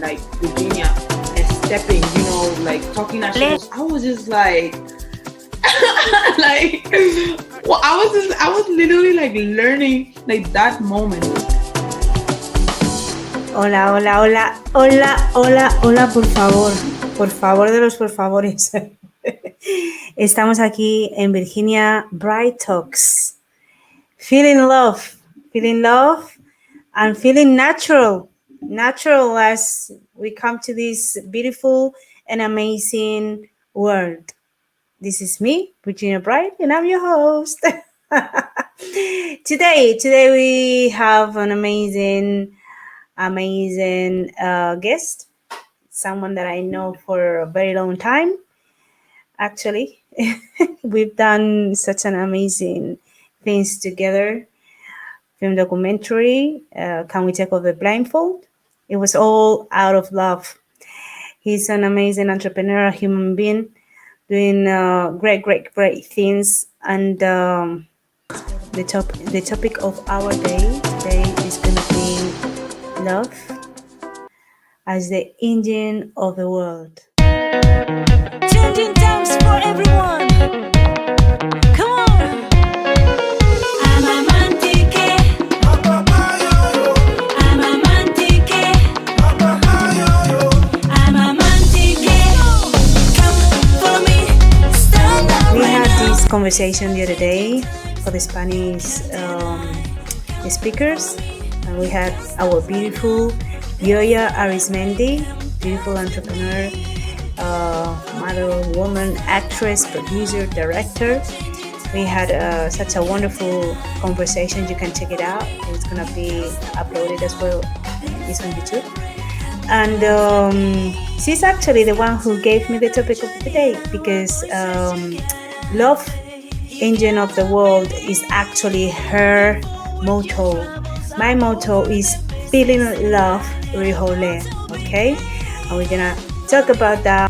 like Virginia stepping, you know, like talking at shows, I was just like, like, well, I was literally like learning like that moment. Hola, hola, hola, hola, hola, hola, por favor de los por favores. Estamos aquí en Virginia, Bright Talks. Feeling love, and feeling natural as we come to this beautiful and amazing world. This is me, Virginia Bright, and I'm your host. Today we have an amazing guest, someone that I know for a very long time. Actually, we've done such an amazing things together. Film documentary, Can We Take Off the Blindfold? It was all out of love. He's an amazing entrepreneur, a human being, doing great things. And the topic of our day today is going to be love as the engine of the world. Changing times for everyone. Come on. I'm a mantique. I'm a mantique. I'm a mantique. Come for me. Stand up. We had this conversation the other day for the Spanish speakers, and we had our beautiful Yoya Arismendi, beautiful entrepreneur, mother, woman, actress, producer, director. We had such a wonderful conversation. You can check it out. It's gonna be uploaded as well. It's on YouTube. And she's actually the one who gave me the topic of the day, because love engine of the world is actually her motto. My motto is feeling love, RIHOLÉ. Okay, and we're gonna talk about that.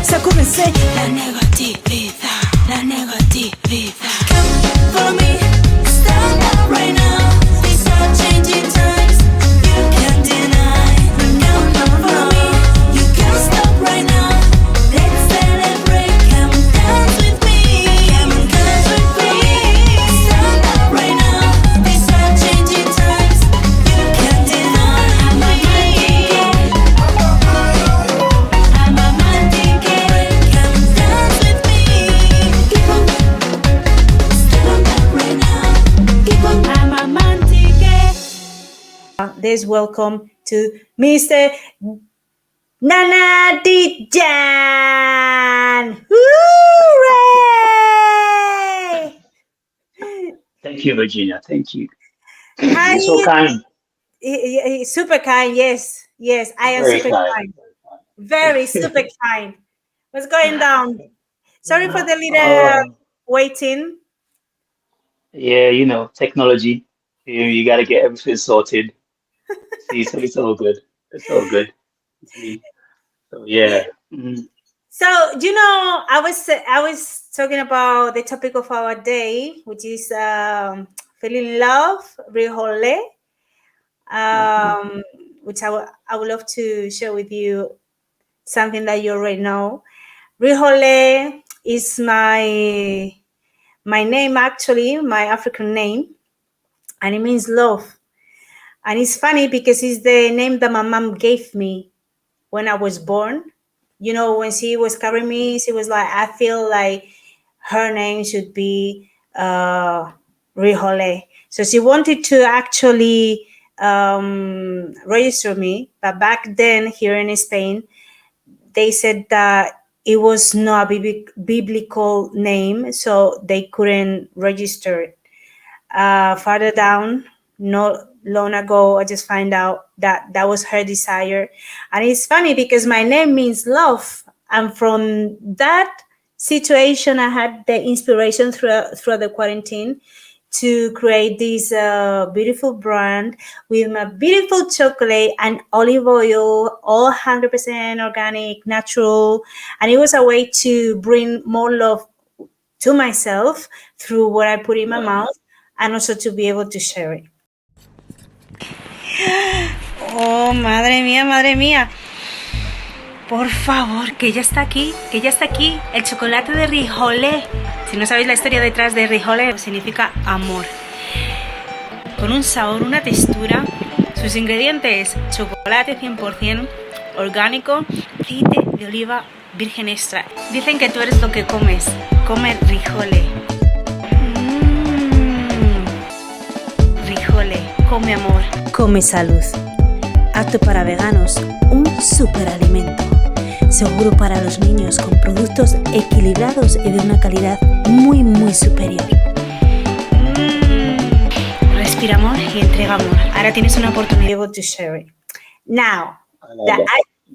Sacúdense la negatividad. Come for me, stand up right now. Let's welcome to Mr. Nana Djan. Hooray! Thank you, Virginia. Thank you. How You're so you? kind. Super kind. Yes, yes, I am Very super kind. kind. Very super kind. What's going down? Sorry for the little Oh, waiting. yeah, technology. You got to get everything sorted. See, so it's all good. It's all good. See, so yeah. So I was talking about the topic of our day, which is feeling love, RIHOLÉ, which I would love to share with you something that you already know. RIHOLÉ is my name, actually, my African name, and it means love. And it's funny because it's the name that my mom gave me when I was born. When she was carrying me, she was like, I feel like her name should be RIHOLÉ. So she wanted to actually register me, but back then here in Spain, they said that it was not a biblical name, so they couldn't register it. Farther down, not long ago, I just find out that that was her desire. And it's funny because my name means love. And from that situation, I had the inspiration throughout the quarantine to create this beautiful brand with my beautiful chocolate and olive oil, all 100% organic, natural. And it was a way to bring more love to myself through what I put in my mouth, and also to be able to share it. Oh, madre mía, madre mía. Por favor, que ya está aquí, que ya está aquí el chocolate de RIHOLÉ. Si no sabéis la historia detrás de RIHOLÉ, significa amor. Con un sabor, una textura. Sus ingredientes: chocolate 100% orgánico, aceite de oliva virgen extra. Dicen que tú eres lo que comes. Come RIHOLÉ. RIHOLÉ, come amor. Come salud. Apto para veganos, un superalimento. Seguro para los niños, con productos equilibrados y de una calidad muy, muy superior. Respira amor y entrega amor. Ahora tienes una oportunidad able to share it. Now,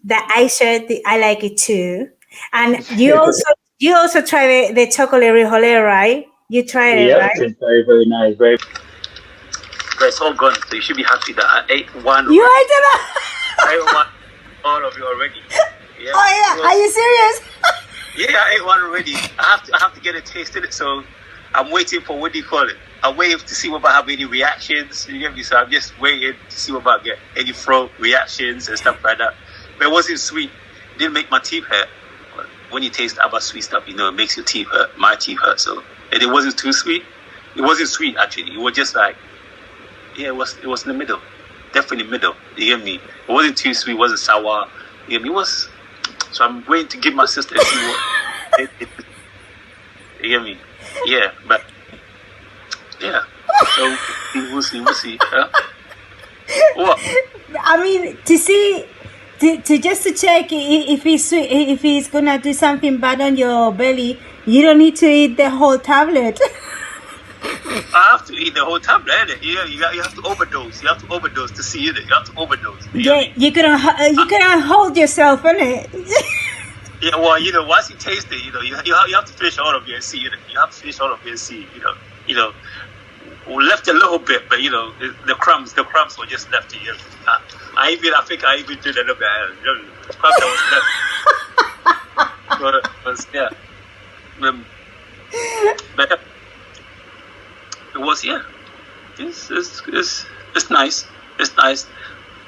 I shared I like it too. And you also try the chocolate RIHOLÉ, right? You tried it, Yep, right? it's very, very nice. But it's all gone, so you should be happy that I ate one. You ate it? I ate one, all of you already. Yeah. Oh yeah, are you serious? Yeah, I ate one already. I have to get a taste in it, so I'm waiting for, what do you call it? I'm waiting to see if I have any reactions. You get me? So I'm just waiting to see if I get any throat reactions and stuff like that. But it wasn't sweet. It didn't make my teeth hurt. But when you taste other sweet stuff, it makes your teeth hurt. My teeth hurt. So and it wasn't too sweet. It wasn't sweet actually. It was just like, yeah, it was in the middle. Definitely middle. You get me? It wasn't too sweet. It wasn't sour. You get me? It was. So I'm waiting to give my sister and see what. You get me? Yeah, but yeah. So we'll see. Huh? What? I mean, to check if he's gonna do something bad on your belly, you don't need to eat the whole tablet. I have to eat the whole tablet, innit? You have to overdose. You have to overdose to see it. You have to overdose. You couldn't hold yourself, innit? Yeah, well, once you taste it, you have to finish all of it and see it. You have to finish all of it and see, we left a little bit, but the crumbs were just left to you. I think I even did a little bit. The crumbs that was left. But, but it was, yeah. It's nice. It's nice.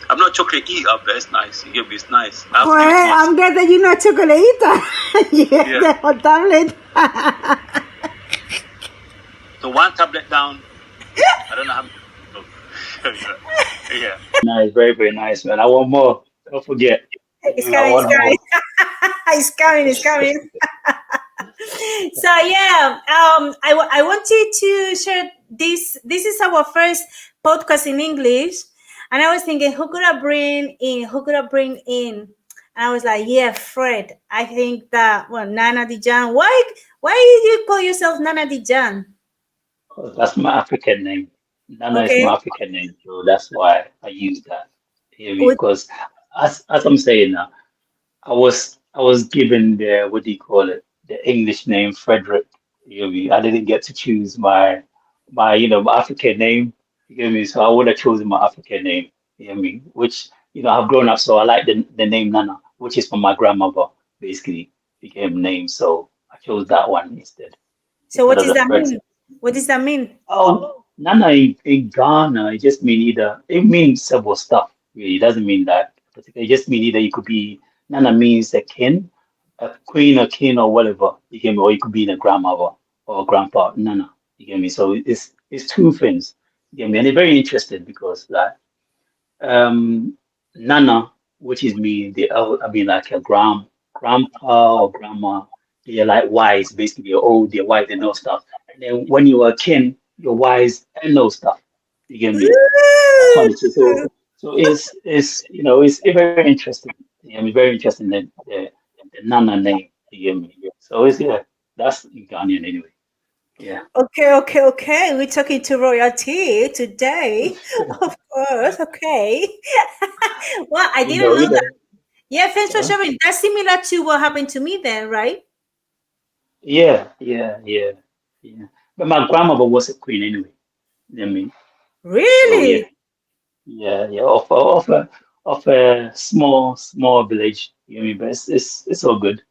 I'm not chocolate eater, but it's nice. You get me? It's nice. I'm glad that you're not chocolate eater. Yeah, the whole tablet. So one tablet down. I don't know how. Yeah. Nice, very, very nice, man. I want more. Don't forget. It's coming. It's coming. So yeah, I wanted to share this. This is our first podcast in English, And I was thinking, who could I bring in? Who could I bring in? And I was like, yeah, Fred. I think that, well, Nana Djan. Why did you call yourself Nana Djan? That's my African name. Nana is Okay. my African name, so that's why I use that. You hear me? With, Because as I'm saying now, I was given the what do you call it? The English name Frederick. You hear me? I didn't get to choose my African name. You hear me? So I would have chosen my African name. You hear me? Which I've grown up, so I like the name Nana, which is from my grandmother, basically became name. So I chose that one so instead what of does the that Fred. mean? What does that mean? Oh, Nana in Ghana, it just mean either, it means several stuff, really. It doesn't mean that particularly. It just mean either you could be, Nana means a kin, a queen, a king, or whatever. You get me? Or you could be a grandmother or a grandpa, Nana. You get me? So it's two things. You get me? And it's very interesting because like Nana, which is me, I mean like a grandpa or grandma, they're like wise, basically you're old, they're wise, they know stuff. And then when you're a kin, you're wise and know stuff. You get me? That's funny. So it's very interesting. It's very interesting the Nana name. You get me? So it's yeah, that's Ghanaian anyway. Yeah. Okay, okay, okay. We're talking to royalty today. Of course, okay. Well, I You didn't know, know you that. know. Yeah, thanks for uh, sharing. That's similar to what happened to me then, right? yeah. Yeah. But my grandmother was a queen anyway. I mean, so yeah, Really? yeah, of a small village. You know what I mean? But it's all good.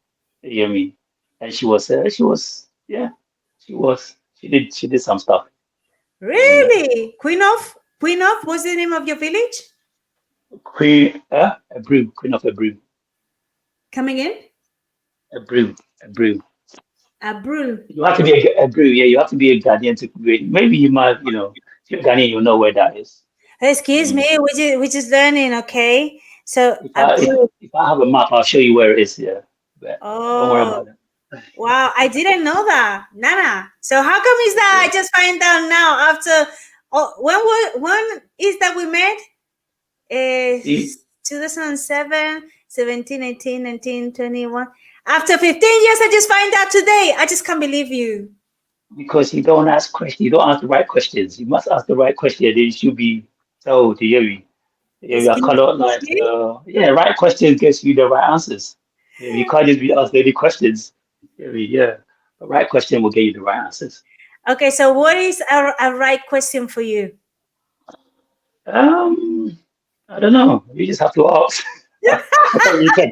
You know what I mean? And yeah, she did some stuff. You know what I mean? Really? Queen of, what's the name of your village? Queen of a brew, Coming in? a brew. Abrul. You have to be a brew. Yeah, you have to be a Ghanaian to create. Maybe you might, if you're Ghanaian, you know where that is. You know Excuse what I mean? me, we just learning, okay? So If I if, Abrul. if I have a map, I'll show you where it is. Yeah, but don't worry Oh, about it. wow, I didn't know that. Nana. So how come is that Yeah. I just find out now after when is that we met? See, 2007, 17, 18, 19, 21. After 15 years, I just find out today. I just can't believe you. because you don't ask questions, you don't ask the right questions. You must ask the right question. Then you should be told. You hear me? I Excuse cannot like me. yeah, right questions gets you the right answers. You can't just be asked any questions. You hear me? Yeah, the right question will get you the right answers. Okay, so what is a right question for you? Um, I don't know. You just have to ask. You can.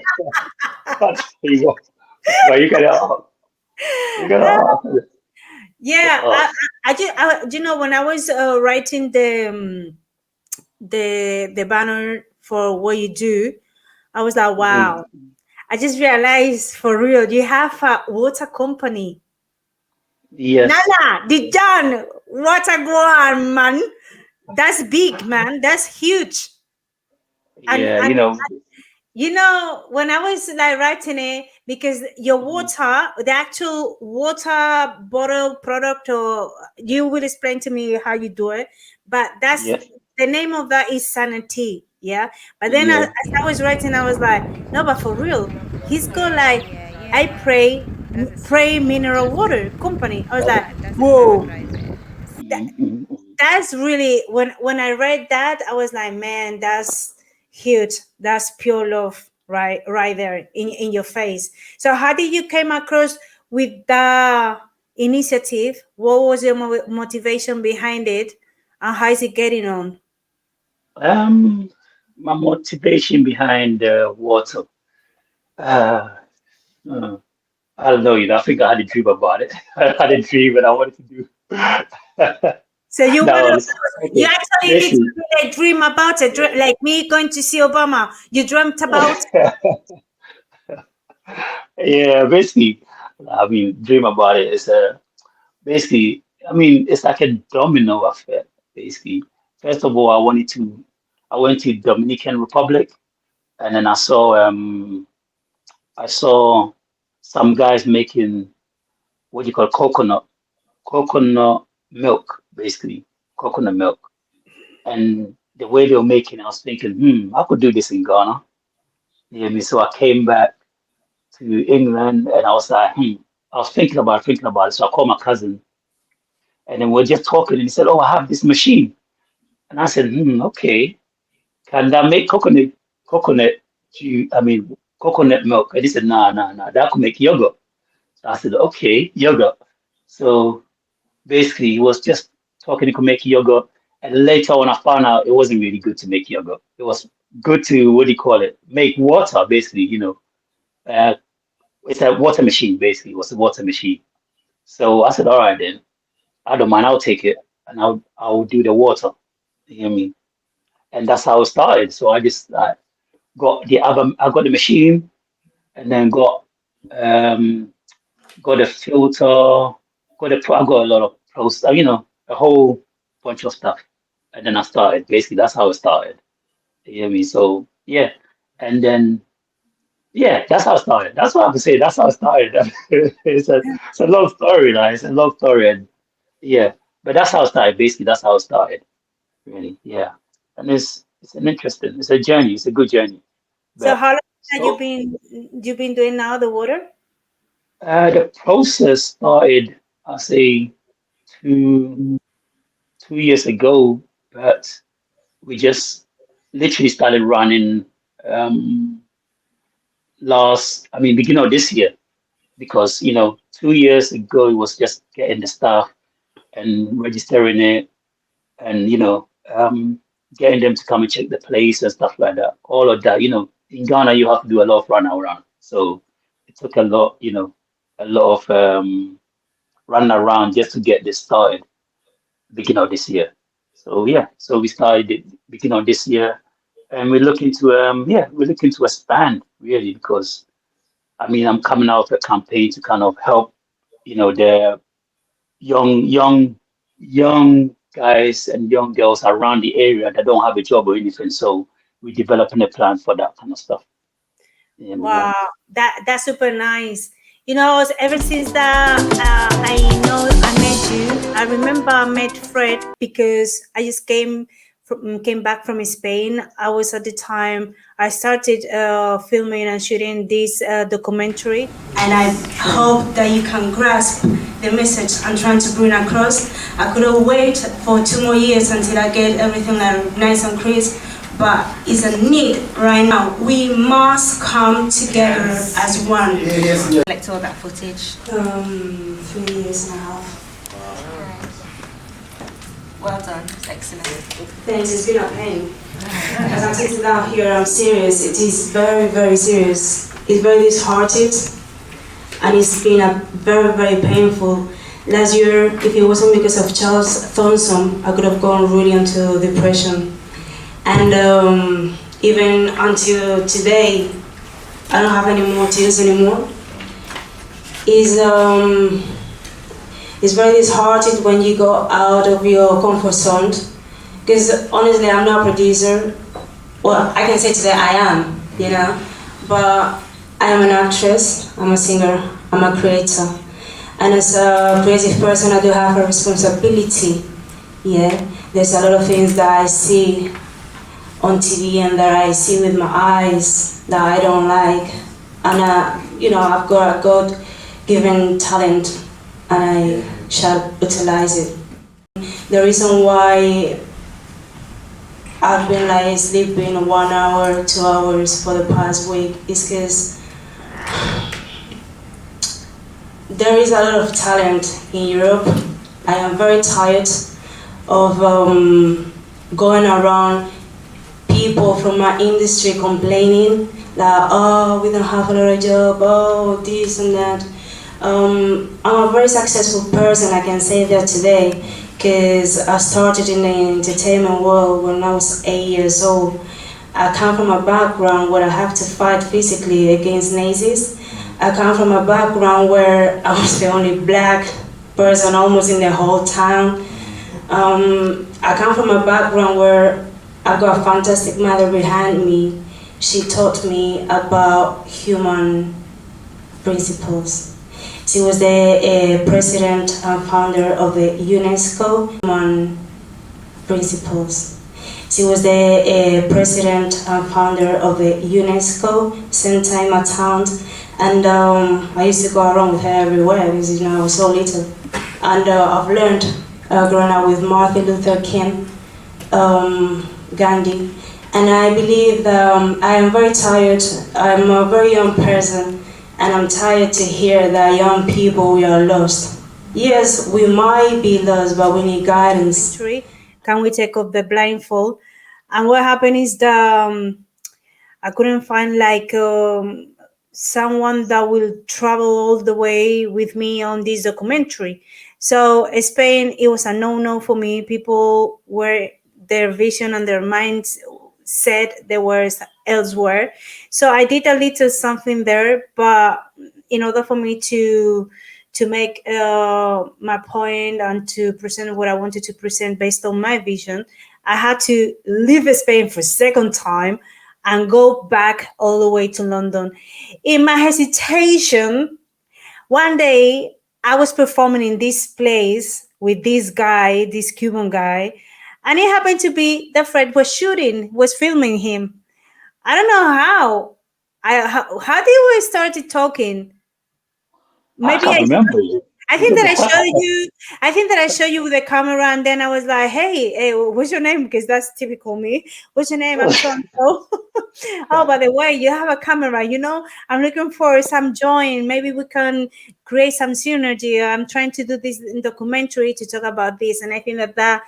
I'll tell you what. But you gotta ask. You gotta ask. Just Yeah, ask. when I was writing the banner for what you do, I was like, wow. Mhm. I just realized for real, you have a water company. Yes. Nana, Dijan, water go man. That's big, man. That's huge. And Yeah. when I was like writing it, because your Mhm. water, the actual water bottle product, or you will explain to me how you do it, but that's Yeah. the name of that is Sanity. Yeah. But then as Yeah. I was writing, I was like, no, but for real, he's got like, I pray mineral water company. I was like, whoa. Mhm. That's really when I read that, I was like, man, that's huge. That's pure love, right there in your face. So how did you came across with the initiative? What was your motivation behind it, and how is it getting on? Um, my motivation behind water. Uh, uh, I don't know. I think I had a dream about it. I had a dream and I wanted to do. So you That want to, was you okay. actually Basically, literally dream about it, like me going to see Obama. You dreamt about. yeah. Basically, I mean, dream about it is basically. I mean, it's like a domino effect. Basically, first of all, I went to Dominican Republic, and then I saw some guys making what you call coconut milk, basically coconut milk, and the way they were making it, I was thinking, I could do this in Ghana. You hear me? So I came back to England and I was like, I was thinking about it. So I called my cousin and then we're just talking and he said, oh, I have this machine. And I said, okay. Can that make coconut juice? I mean, coconut milk? And he said, nah, that could make yogurt. So I said, okay, yogurt. So basically, he was just talking, he could make yogurt. And later on, I found out it wasn't really good to make yogurt. It was good to, what do you call it? Make water, basically, Uh, it's a water machine, basically. It was a water machine. So I said, all right, then. I don't mind. I'll take it and I'll do the water. You hear me? And that's how it started. So I just got the album, I got the machine and then um got a filter, I got a lot of pros, a whole bunch of stuff. And then I started. Basically, that's how it started. You hear me? So yeah, and then yeah, that's how it started. That's what I have to say. That's how it started. It's a long story, like it's a long story, and yeah, but that's how it started. Basically, that's how it started. Really, yeah. And it's a journey. It's a good journey. So But how long have so you been doing now the water? the process started, I say, two 2 years ago, but we just literally started running um beginning of this year because 2 years ago it was just getting the stuff and registering it and getting them to come and check the place and stuff like that. All of that, in Ghana you have to do a lot of run around. So it took a lot of run around just to get this started beginning of this year. So yeah, so we started it beginning of this year and we're looking to expand really because I'm coming out of a campaign to kind of help, the young guys and young girls around the area that don't have a job or anything. So we're developing a plan for that kind of stuff. Yeah. Wow, that's super nice. Ever since that I know I met you, I remember I met Fred because I just came back from Spain. I was at the time I started filming and shooting this documentary, and I hope that you can grasp the message I'm trying to bring across. I couldn't wait for 2 more years until I get everything nice and crisp. But it's a need right now. We must come together as one. Yes. Collect all that footage. 3 years and a half. Well done. Excellent. Thanks, it's been a pain. As I'm sitting down here, I'm serious. It is very, very serious. It's very disheartened, and it's been a very, very painful. Last year, if it wasn't because of Charles Thomson, I could have gone really into depression. And even until today, I don't have any more tears anymore. It's very disheartening when you go out of your comfort zone. Because honestly, I'm not a producer. Well, I can say today I am, but I am an actress, I'm a singer, I'm a creator. And as a creative person, I do have a responsibility. Yeah, there's a lot of things that I see on TV and that I see with my eyes that I don't like. And I've got a God-given talent and I shall utilize it. The reason why I've been sleeping 1 hour, 2 hours for the past week is because there is a lot of talent in Europe. I am very tired of going around people from my industry complaining that, oh, we don't have a lot of job, oh, this and that. I'm a very successful person, I can say that today, because I started in the entertainment world when I was 8 years old. I come from a background where I have to fight physically against Nazis. I come from a background where I was the only black person almost in the whole town. I come from a background where I've got a fantastic mother behind me. She taught me about human principles. She was the president and founder of the UNESCO Human Principles. She was the president and founder of the UNESCO same time at town, and I used to go around with her everywhere because I was so little, and I've learned growing up with Martin Luther King, Gandhi, and I believe that I am very tired. I'm a very young person, and I'm tired to hear that young people, we are lost. Yes, we might be lost, but we need guidance. Can we take off the blindfold? And what happened is that I couldn't find someone that will travel all the way with me on this documentary. So Spain, it was a no-no for me. People were, their vision and their minds said they were elsewhere. So I did a little something there, but in order for me to make my point and to present what I wanted to present based on my vision, I had to leave Spain for a second time and go back all the way to London. In my hesitation, one day I was performing in this place with this guy, this Cuban guy, and it happened to be that Fred was filming him. I don't know how. How did we started talking? I Maybe can't remember. I think that I showed you. I think that I showed you with the camera, and then I was like, "Hey, what's your name?" Because that's typical me. What's your name? I'm so and so. Oh, by the way, you have a camera. I'm looking for some join. Maybe we can create some synergy. I'm trying to do this documentary to talk about this, and I think that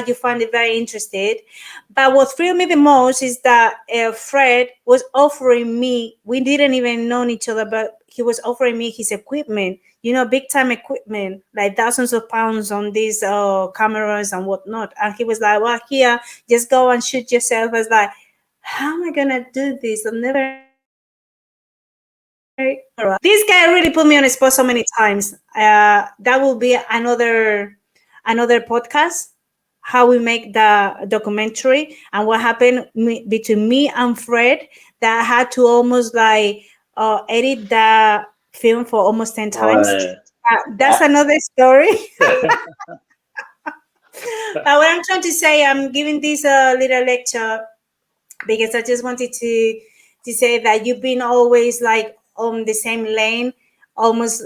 you find it very interested. But what thrilled me the most is that Fred was offering me. We didn't even know each other, but he was offering me his equipment. Big time equipment, like thousands of pounds on these cameras and whatnot. And he was like, "Well, here, just go and shoot yourself." I was like, "How am I gonna do this? I've never." This guy really put me on the spot so many times. That will be another podcast. How we make the documentary and what happened between me and Fred. That I had to almost edit the film for almost 10 times. That's another story. But what I'm trying to say, I'm giving this little lecture because I just wanted to say that you've been always on the same lane, almost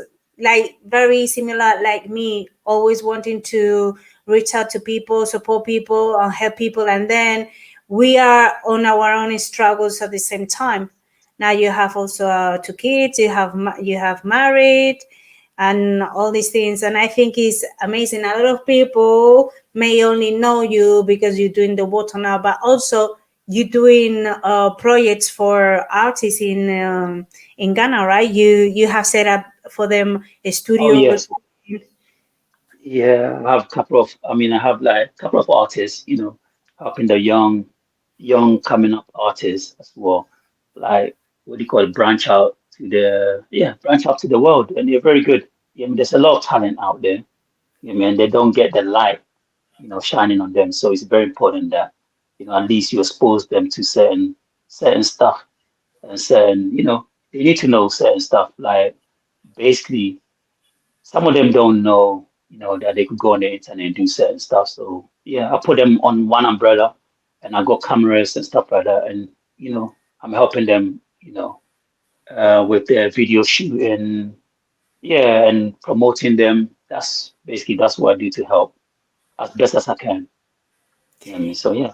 very similar like me, always wanting to reach out to people, support people, help people, and then we are on our own struggles at the same time. Now you have also 2 kids, you have married, and all these things. And I think it's amazing. A lot of people may only know you because you're doing the water now, but also you're doing projects for artists in Ghana, right? You have set up for them a studio. Oh, yes. Yeah, I have a couple of. I have a couple of artists, helping the young coming up artists as well. What do you call it? Branch out to the world, and they're very good. There's a lot of talent out there. They don't get the light, shining on them. So it's very important that, at least you expose them to certain stuff and certain, they need to know certain stuff. Basically, some of them don't know, that they could go on the internet and do certain stuff. So yeah, I put them on one umbrella, and I got cameras and stuff like that, and I'm helping them, with their video shooting, and promoting them. That's what I do to help as best as I can. So yeah.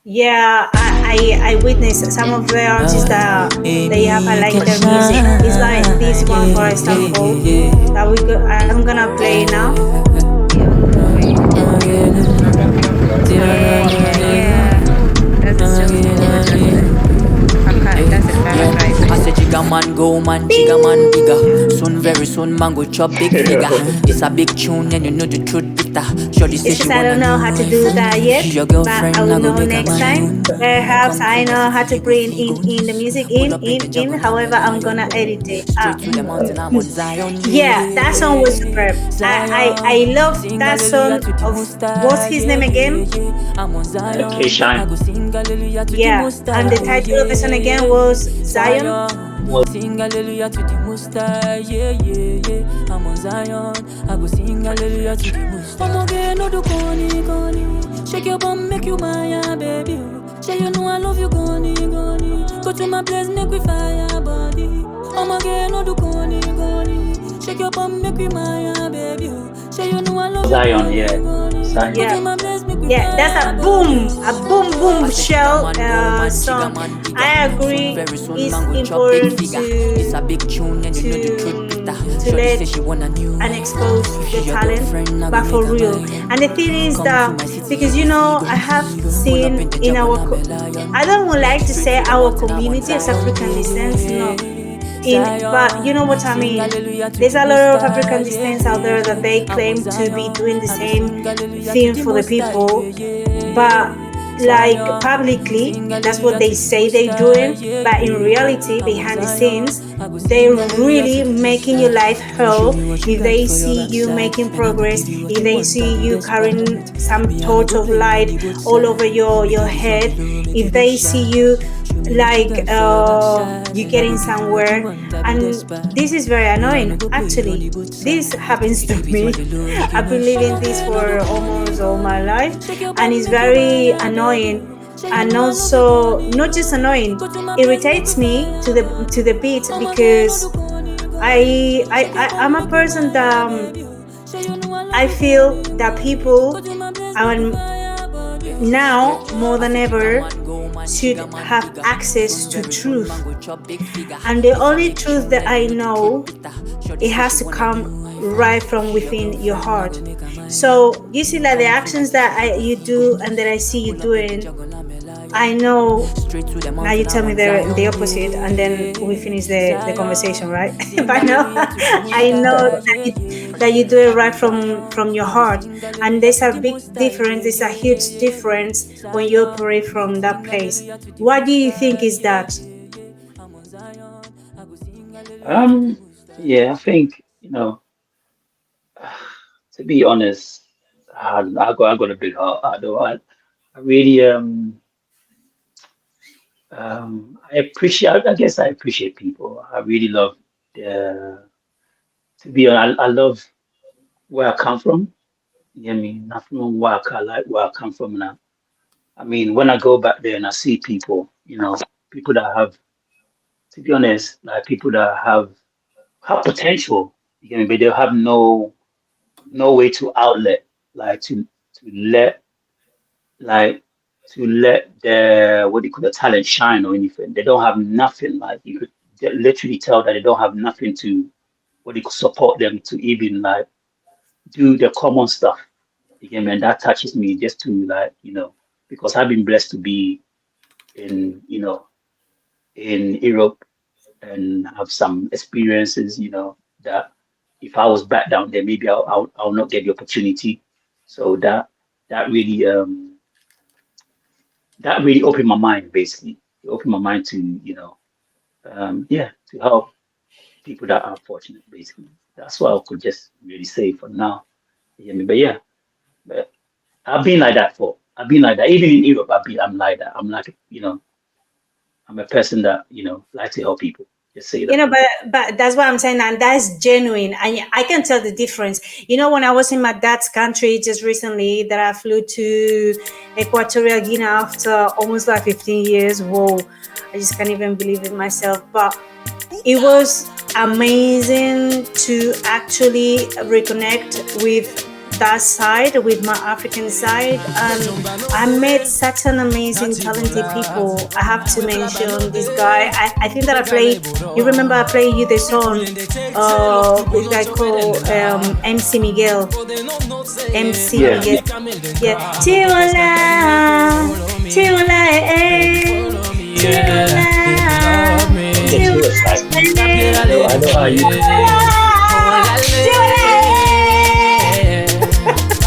Yeah, I witnessed some of the artists that they have. I like their music. It's like this one, for example, that I'm gonna play now. Yeah. That's just I said Jigga man go man, Jigga man bigger. Soon very soon man go chop big figure. It's a big tune and you know the truth bitter. Surely say she I don't know how to do that yet, but I will know next time. Perhaps I know how to bring in the music in. However, I'm gonna edit it. Yeah, that song was superb. I love that song. What's his name again? K-Shine. Yeah, and the title of the song again was Zion. Sing hallelujah to the Most High, yeah, yeah, yeah. I'm on Zion, I go sing hallelujah to the Most High. I'm again, no do goni. Shake your bum, make you my baby. Say you know I love you, goni. Go to my place, make we fire body. I'm again, no do goni. Shake your bum, make you my baby. Say you know I love you, Zion, yeah. Zion. Yeah, that's a boom shell song. I agree. It's important to let and expose the talent, but for real. And the thing is that because I have seen in our, I don't like to say our community as African descent, no. But you know what I mean. There's a lot of African descents out there that they claim to be doing the same thing for the people, but like publicly, that's what they say they're doing. But in reality, behind the scenes, they're really making your life hell. If they see you making progress, if they see you carrying some torch of light all over your head, if they see you like you getting somewhere, and this is very annoying. Actually, this happens to me. I've been living this for almost all my life, and it's very annoying. And also not just annoying, irritates me to the beat, because I'm a person that I feel that people are now more than ever should have access to truth, and the only truth that I know, it has to come right from within your heart. So you see, like the actions that you do and that I see you doing, I know. Now you tell me the opposite, and then we finish the conversation, right? But no, I know that you do it right from your heart, and there's a big difference. There's a huge difference when you operate from that place. What do you think is that? Yeah, I think, to be honest, I got a big heart. I really I appreciate. I guess I appreciate people. I really love the. To be honest, I love where I come from. You know what I mean? Not from where I like where I come from now. I mean, when I go back there and I see people, people that have, to be honest, like people that have potential, but they have no way to outlet, like let like to let their what do you call the talent shine or anything. They don't have nothing. Like you could literally tell that they don't have nothing to what do you call support them to even like do the common stuff. Again, and that touches me just to like, because I've been blessed to be in, in Europe and have some experiences, that if I was back down there, maybe I'll not get the opportunity. So that really opened my mind. Basically, it opened my mind to to help people that are fortunate. Basically, that's what I could just really say for now. But I've been like that. Even in Europe. I'm like that. I'm like I'm a person that like to help people. Just say that. But that's what I'm saying, and that's genuine, and I can tell the difference. When I was in my dad's country just recently, that I flew to Equatorial Guinea after almost like 15 years. Whoa, I just can't even believe it myself. But it was amazing to actually reconnect with that side, with my African side, and I met such an amazing talented people. I have to mention this guy. I think that I played, you remember I played you the song, this guy called MC Miguel. Miguel. Yeah. Chihuahua, I know how you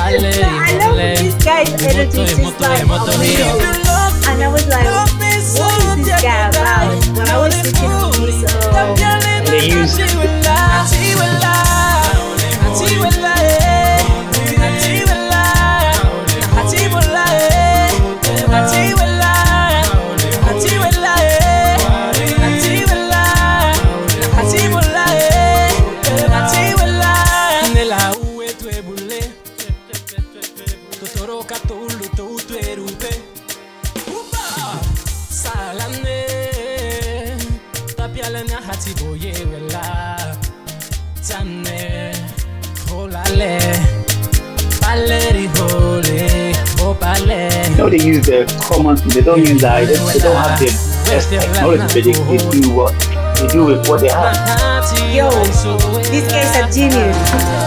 I love this guy's energy, just like amazing. And I was like, what is this guy about? When I was listening to this, Totoro katulu tutu erube. Uba salame. Tapiale na hati boye wela. Tane holale. RIHOLÉ. You know, they use the common, they don't use that, they don't have the best technology, but they do with what they have. Yo, these guys are genius.